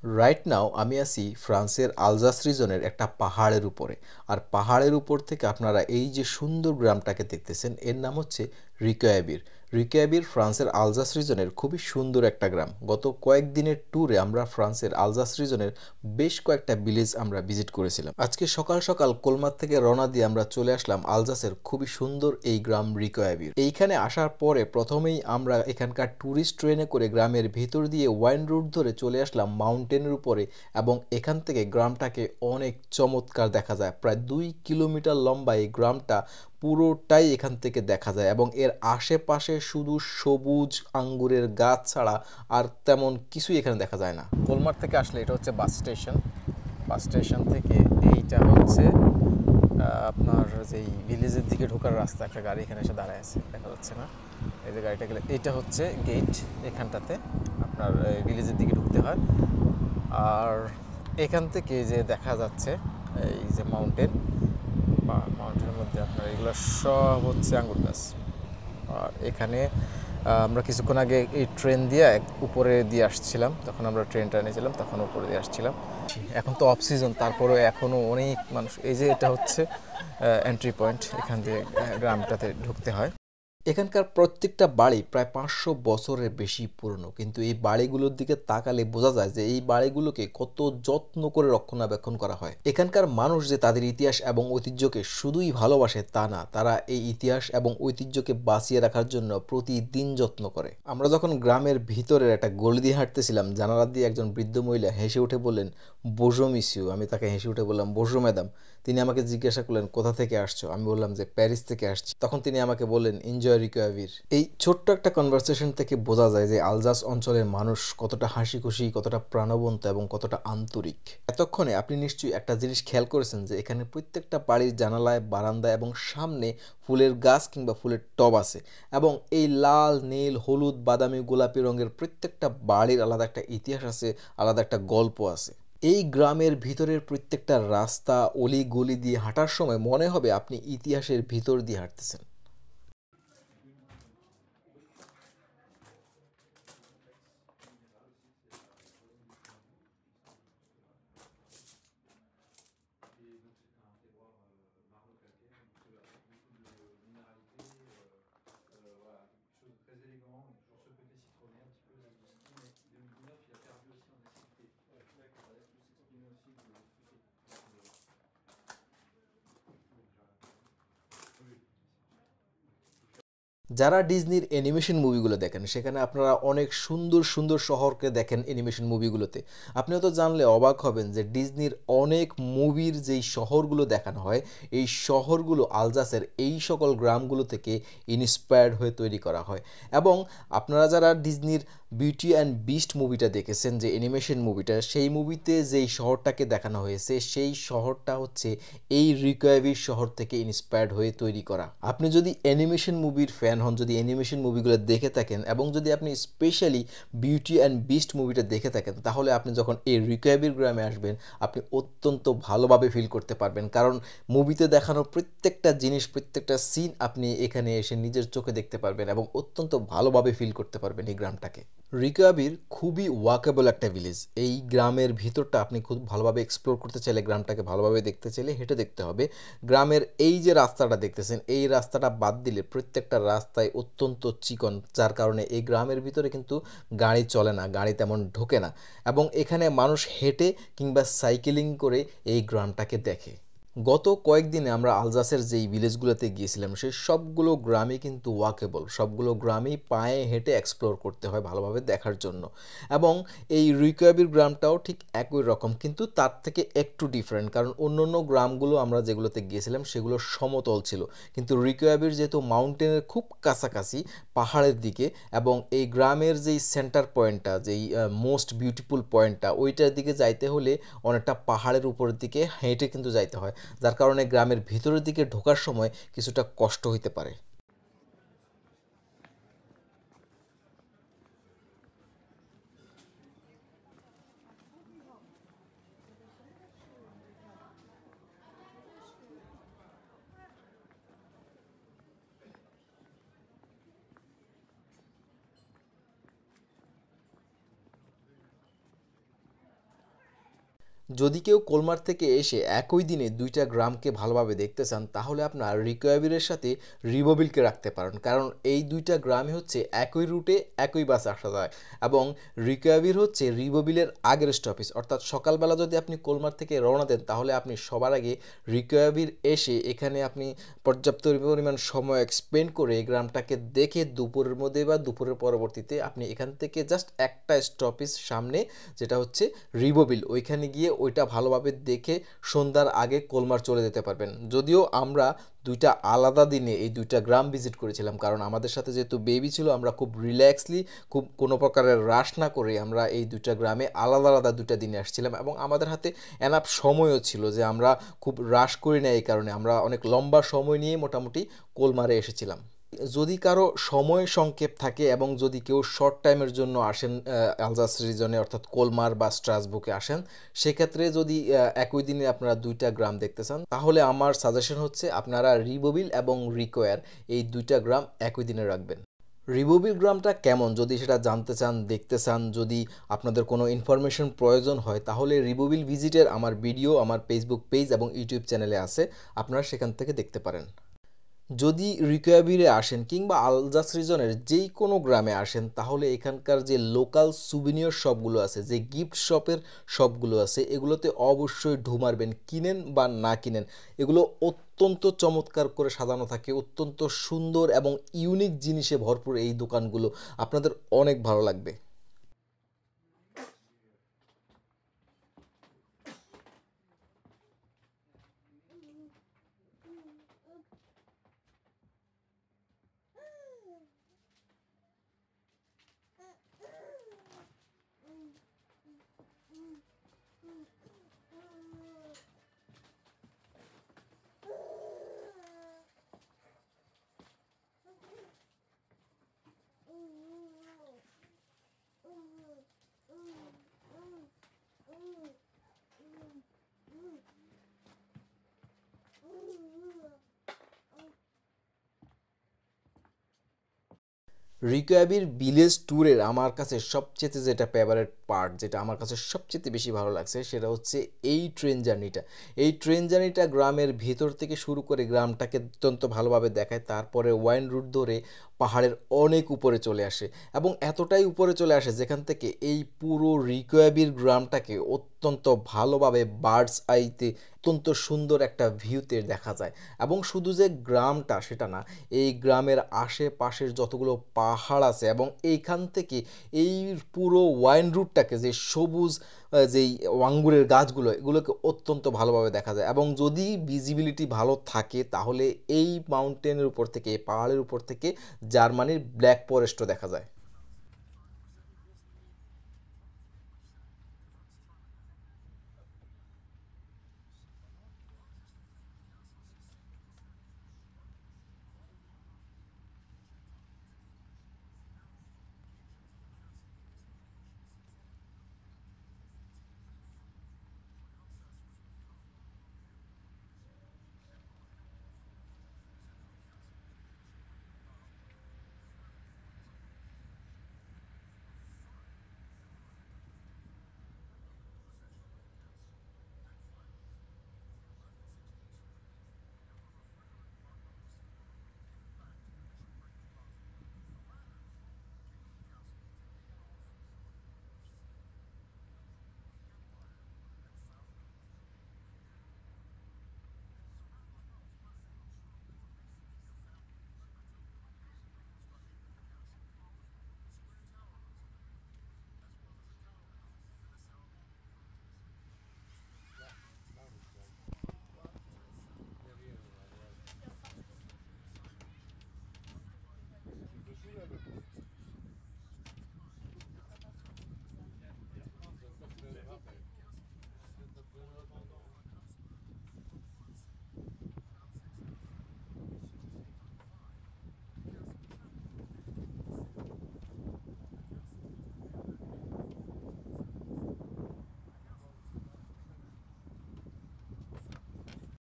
Right now আমি আছি ফ্রান্সের আলজাস রিজনের একটা পাহাড়ের উপরে। আর পাহাড়ের উপর থেকে আপনারা এই যে সুন্দর গ্রামটাকে দেখতেছেন এর নাম হচ্ছে রিকয়াবির। রিকয়াবির ফ্রান্সের আলজাস রিজনের খুবই সুন্দর একটা গ্রাম। গত কয়েকদিনের ট্যুরে আমরা ফ্রান্সের আলজাস রিজনের বেশ কয়েকটা ভিলেজ আমরা ভিজিট করেছিলাম। আজকে সকাল সকাল কোলমার থেকে রওনা দিয়ে আমরা চলে আসলাম আলজাসের খুবই সুন্দর এই গ্রাম রিকয়াবির। এইখানে আসার পরে প্রথমেই আমরা এখানকার ট্যুরিস্ট ট্রেনে করে গ্রামের ভেতর দিয়ে ওয়াইন রুট ধরে চলে আসলাম মাউন্টেনের উপরে, এবং এখান থেকে গ্রামটাকে অনেক চমৎকার দেখা যায়। প্রায় 2 কিলোমিটার লম্বা এই গ্রামটা পুরোটাই এখান থেকে দেখা যায়, এবং এর আশেপাশে শুধু সবুজ আঙ্গুরের গাছ ছাড়া আর তেমন কিছুই এখানে দেখা যায় না। কোলমার থেকে আসলে এটা হচ্ছে বাস স্টেশন। বাস স্টেশন থেকে এইটা হচ্ছে আপনার যেই ভিলেজের দিকে ঢোকার রাস্তা। একটা গাড়ি এখানে এসে দাঁড়ায় আছে, দেখা যাচ্ছে না। এই যে গাড়িটা গেলে এটা হচ্ছে গেট, এখানটাতে আপনার ভিলেজের দিকে ঢুকতে হয়। আর এখান থেকে যে দেখা যাচ্ছে এই যে মাউন্টেন, বা মাউন্টেনের মধ্যে আপনার এগুলো সব হচ্ছে আঙ্গুর গাছ। আর এখানে আমরা কিছুক্ষণ আগে এই ট্রেন দিয়ে উপরে দিয়ে আসছিলাম, যখন আমরা ট্রেনটা নিয়েছিলাম তখন উপরে দিয়ে আসছিলাম। এখন তো অফ সিজন, তারপরেও এখনও অনেক মানুষ। এই যে এটা হচ্ছে এন্ট্রি পয়েন্ট, এখান দিয়ে গ্রামটাতে ঢুকতে হয়। এখানকার প্রত্যেকটা বাড়ি প্রায় 500 বছরের বেশি পুরনো, কিন্তু এই বাড়িগুলোর দিকে তাকালে বোঝা যায় যে এই বাড়িগুলোকে কত যত্ন করে রক্ষণাবেক্ষণ করা হয়। এখানকার মানুষ যে তাদের ইতিহাস এবং ঐতিহ্যকে শুধুই ভালোবাসে তা না, তারা এই ইতিহাস এবং ঐতিহ্যকে বাঁচিয়ে রাখার জন্য প্রতিদিন যত্ন করে। আমরা যখন গ্রামের ভিতরের একটা গলি দিয়ে হাঁটতেছিলাম, জানালা দিয়ে একজন বৃদ্ধ মহিলা হেসে উঠে বললেন, বোঝো মিসিউ। আমি তাকে হেসে উঠে বললাম, বোঝো ম্যাডাম। তিনি আমাকে জিজ্ঞাসা করলেন, কোথা থেকে আসছো? আমি বললাম যে প্যারিস থেকে আসছি। তখন তিনি আমাকে বললেন, এনজয় রিকয়াবির। এই ছোট্ট একটা কনভারসেশন থেকে বোঝা যায় যে আলজাস অঞ্চলের মানুষ কতটা হাসি খুশি, কতটা প্রাণবন্ত এবং কতটা আন্তরিক। এতক্ষণে আপনি নিশ্চয়ই একটা জিনিস খেয়াল করেছেন যে এখানে প্রত্যেকটা বাড়ির জানালায়, বারান্দায় এবং সামনে ফুলের গাছ কিংবা ফুলের টব আছে, এবং এই লাল, নীল, হলুদ, বাদামি, গোলাপি রঙের প্রত্যেকটা বাড়ির আলাদা একটা ইতিহাস আছে, আলাদা একটা গল্প আছে। এই গ্রামের ভিতরের প্রত্যেকটা রাস্তা, অলি গলি দিয়ে হাঁটার সময় মনে হবে আপনি ইতিহাসের ভিতর দিয়ে হাঁটতেছেন। যারা ডিজনির অ্যানিমেশন মুভিগুলো দেখেন সেখানে আপনারা অনেক সুন্দর সুন্দর শহরকে দেখেন অ্যানিমেশন মুভিগুলোতে। আপনি হয়তো জানলে অবাক হবেন যে ডিজনির অনেক মুভির যেই শহরগুলো দেখানো হয়, এই শহরগুলো আলজাসের এই সকল গ্রামগুলো থেকে ইন্সপায়ার্ড হয়ে তৈরি করা হয়। এবং আপনারা যারা ডিজনির বিউটি অ্যান্ড বিস্ট মুভিটা দেখেছেন, যে অ্যানিমেশন মুভিটা, সেই মুভিতে যেই শহরটাকে দেখানো হয়েছে সেই শহরটা হচ্ছে এই রিকয়াবির শহর থেকে ইন্সপায়ার্ড হয়ে তৈরি করা। আপনি যদি অ্যানিমেশন মুভির ফ্যান হন, যদি অ্যানিমেশন মুভিগুলো দেখে থাকেন, এবং যদি আপনি স্পেশালি বিউটি অ্যান্ড বিস্ট মুভিটা দেখে থাকেন, তাহলে আপনি যখন এই রিকয়াবির গ্রামে আসবেন আপনি অত্যন্ত ভালোভাবে ফিল করতে পারবেন। কারণ মুভিতে দেখানো প্রত্যেকটা জিনিস, প্রত্যেকটা সিন আপনি এখানে এসে নিজের চোখে দেখতে পারবেন এবং অত্যন্ত ভালোভাবে ফিল করতে পারবেন এই গ্রামটাকে। রিকয়াবির খুবই ওয়াকেবল একটা ভিলেজ। এই গ্রামের ভিতরটা আপনি খুব ভালোভাবে এক্সপ্লোর করতে চাইলে, গ্রামটাকে ভালোভাবে দেখতে চাইলে হেঁটে দেখতে হবে। গ্রামের এই যে রাস্তাটা দেখতেছেন, এই রাস্তাটা বাদ দিলে প্রত্যেকটা রাস্তায় অত্যন্ত চিকন, যার কারণে এই গ্রামের ভিতরে কিন্তু গাড়ি চলে না, গাড়ি তেমন ঢোকে না, এবং এখানে মানুষ হেঁটে কিংবা সাইকেলিং করে এই গ্রামটাকে দেখে। গত কয়েকদিনে আমরা আলজাসের যেই ভিলেজগুলোতে গিয়েছিলাম সেই সবগুলো গ্রামই কিন্তু ওয়াকেবল, সবগুলো গ্রামই পায়ে হেঁটে এক্সপ্লোর করতে হয় ভালোভাবে দেখার জন্য। এবং এই রিকয়াবির গ্রামটাও ঠিক একই রকম, কিন্তু তার থেকে একটু ডিফারেন্ট, কারণ অন্য অন্য গ্রামগুলো আমরা যেগুলোতে গিয়েছিলাম সেগুলো সমতল ছিল, কিন্তু রিকয়াবির যেহেতু মাউন্টেনের খুব কাছাকাছি, পাহাড়ের দিকে, এবং এই গ্রামের যেই সেন্টার পয়েন্টটা, যেই মোস্ট বিউটিফুল পয়েন্টটা, ওইটার দিকে যাইতে হলে অনেকটা পাহাড়ের উপরের দিকে হেঁটে কিন্তু যাইতে হয়, যার কারণে গ্রামের ভিতরের দিকে ঢোকার সময় কিছুটা কষ্ট হইতে পারে। যদি কেউ কোলমার থেকে এসে একই দিনে দুইটা গ্রামকে ভালোভাবে দেখতে চান তাহলে আপনার রিকোয়াবিরের সাথে রিবোবিলকে রাখতে পারেন, কারণ এই দুইটা গ্রামই হচ্ছে একই রুটে একই বাসে আসা যায় এবং রিকোয়াবির হচ্ছে রিবোবিলের আগের স্টপেজ। অর্থাৎ সকালবেলা যদি আপনি কোলমার থেকে রওনা দেন তাহলে আপনি সবার আগে রিকোয়াবির এসে এখানে আপনি পর্যাপ্ত পরিমাণ সময় স্পেন্ড করে এই গ্রামটাকে দেখে দুপুরের মধ্যে বা দুপুরের পরবর্তীতে আপনি এখান থেকে জাস্ট একটা স্টপেজ সামনে যেটা হচ্ছে রিবোবিল, ওইখানে গিয়ে ওইটা ভালোভাবে দেখে সন্ধ্যার আগে কোলমার চলে যেতে পারবেন। যদিও আমরা দুইটা আলাদা দিনে এই দুইটা গ্রাম ভিজিট করেছিলাম, কারণ আমাদের সাথে যেহেতু বেবি ছিল আমরা খুব রিল্যাক্সলি, খুব কোনো প্রকারের রাশ না করে আমরা এই দুইটা গ্রামে আলাদা আলাদা দুইটা দিনে আসছিলাম এবং আমাদের হাতে এনাফ সময়ও ছিল যে আমরা খুব রাশ করি না, এই কারণে আমরা অনেক লম্বা সময় নিয়ে মোটামুটি কোলমারে এসেছিলাম। যদি কারো সময় সংক্ষেপ থাকে এবং যদি কেউ শর্ট টাইমের জন্য আসেন আলজাস রিজনে অর্থাৎ কোলমার বা স্ট্রাসবুকে আসেন, সেক্ষেত্রে যদি একই দিনে আপনারা দুইটা গ্রাম দেখতে চান তাহলে আমার সাজেশন হচ্ছে আপনারা রিবোবিল এবং রিকোয়ার এই দুইটা গ্রাম একই দিনে রাখবেন। রিবোবিল গ্রামটা কেমন যদি সেটা জানতে চান, দেখতে চান, যদি আপনাদের কোনো ইনফরমেশন প্রয়োজন হয় তাহলে রিবোবিল ভিজিটের আমার ভিডিও আমার ফেসবুক পেজ এবং ইউটিউব চ্যানেলে আছে, আপনারা সেখান থেকে দেখতে পারেন। যদি রিকোয়াবিরে আসেন কিংবা আলজাস রিজনের যেই কোনো গ্রামে আসেন তাহলে এখানকার যে লোকাল সুভিনিয়র শপগুলো আছে, যে গিফট শপের শপগুলো আছে, এগুলোতে অবশ্যই ঢু মারবেন, কিনেন বা না কিনেন। এগুলো অত্যন্ত চমৎকার করে সাজানো থাকে, অত্যন্ত সুন্দর এবং ইউনিক জিনিসে ভরপুর এই দোকানগুলো, আপনাদের অনেক ভালো লাগবে। রিকোয়াবির ভিলেজ ট্যুরের আমার কাছে সবচেয়ে যেটা ফেভারিট পার্ট, যেটা আমার কাছে সবচেয়ে বেশি ভালো লাগছে সেটা হচ্ছে এই ট্রেন জার্নিটা। এই ট্রেন জার্নিটা গ্রামের ভেতর থেকে শুরু করে গ্রামটাকে অত্যন্ত ভালোভাবে দেখায়, তারপরে ওয়াইন রুট ধরে পাহাড়ের অনেক উপরে চলে আসে এবং এতটাই উপরে চলে আসে যেখান থেকে এই পুরো রিকোয়াবির গ্রামটাকে অত্যন্ত ভালোভাবে বার্ডস আইতে অত্যন্ত সুন্দর একটা ভিউতে দেখা যায়। এবং শুধু যে গ্রামটা সেটা না, এই গ্রামের আশেপাশের যতগুলো পাহাড় আছে এবং এইখান থেকে এই পুরো ওয়াইন রুটটাকে যে সবুজ যেই আঙ্গুরের গাছগুলো, এগুলোকে অত্যন্ত ভালোভাবে দেখা যায় এবং যদি ভিজিবিলিটি ভালো থাকে তাহলে এই মাউন্টেনের উপর থেকে, এই পাহাড়ের উপর থেকে জার্মানির ব্ল্যাক ফরেস্টও দেখা যায়।